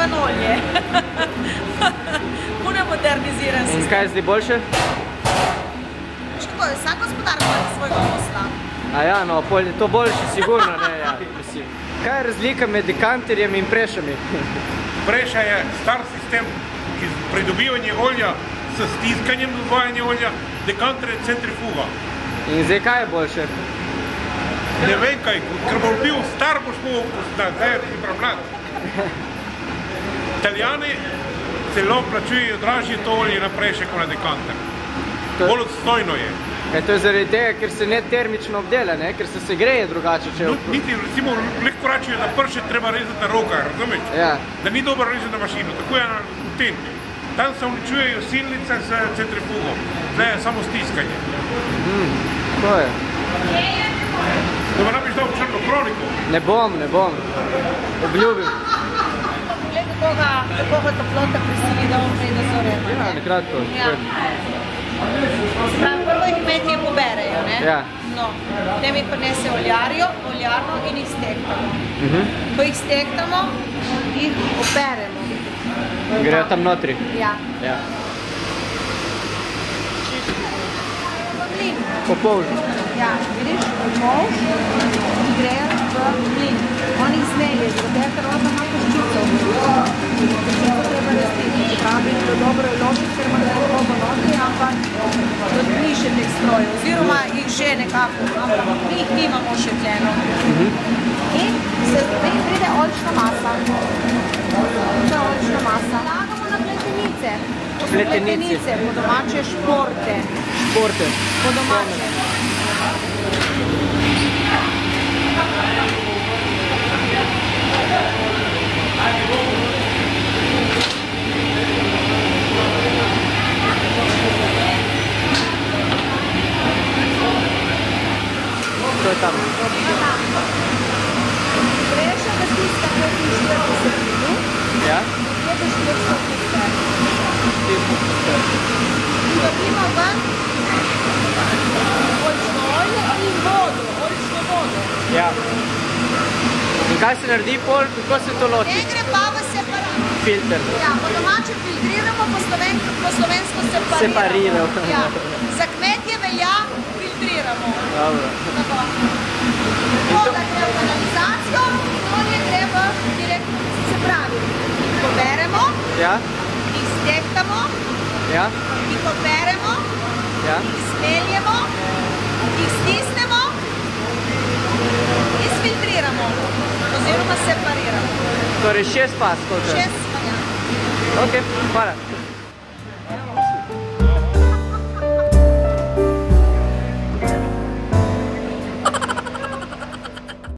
izven olje. Puno je moderniziran sistem. In kaj je zdaj boljše? Tako je, vsak gospodar ima svojega posla. A ja, no, je to boljše, sigurno, ne, ja, mislim. Kaj je razlika med dekanterjem in prešami? Preša je star sistem pridobivanja olja s stiskanjem dodvajanja olja, dekanter je centrifuga. In zdaj kaj je boljše? Ne vem kaj, ker bo bil star, boš mogel poznati, zdaj je ti mlad. Italijani celo plačujejo dražje to olje na prešek kot na dekanter. Bolj odstojno je. To je zaradi tega, ker se ne termično obdela, ne? Ker se segreje drugače, če... Niti, recimo, lahko račijo, da pršet treba rezati na roka, razumeš? Ja. Da ni dobro rezati na mašino, tako je na tem. Tam se uničujejo silnice z centrifugo, zdaj je samo stiskanje. To je. Da me nabiš dal v črno kroniko? Ne bom. Obljubim. Poglej, koga toplota prisili, da on pride zorema. Ja, nekratko. Prvo jih kmetje poberejo, ne? Ja. No, potem jih prinese oljarno in jih stektamo. Ko jih stektamo, jih operemo. Grejo tam notri? Ja. Mlin. Po polžu? Ja, vidiš, polž grejo v mlin. On jih zmelje, zato je ker ona ima koščico. Koščico treba rastiti, pravi, da dobro je ložiti, ker ima nekaj robo notri, ampak ni še teh strojev, oziroma jih že nekako, ampak mi jih nimamo še tleno. In se pride oljčna masa. To je oljčna masa. Lagamo na pletenice. Pletenice, po domače športe. Športe. Po domače. To je tam. Preša ga stiska 45 minut. Ja? Nekje do 400 tister. In dobimo ven oljčno olje in vodo, oljčno vodo. Ja. In kaj se naredi pol, kako se to loči? Ne gre pa v separat. Filter. Ja, po domače filtriramo, po slovensko separiramo. Separiramo. Ja. Za kmetje velja filtriramo. Dobro. Voda gre v kanalizacijo in olje gre v direktno, se pravi, poberemo, jih stehtamo, jih operemo, jih smeljemo, jih stisnemo in sfiltriramo oziroma separiramo. Torej 6 pas, koliko? 6 variant. Ok, hvala.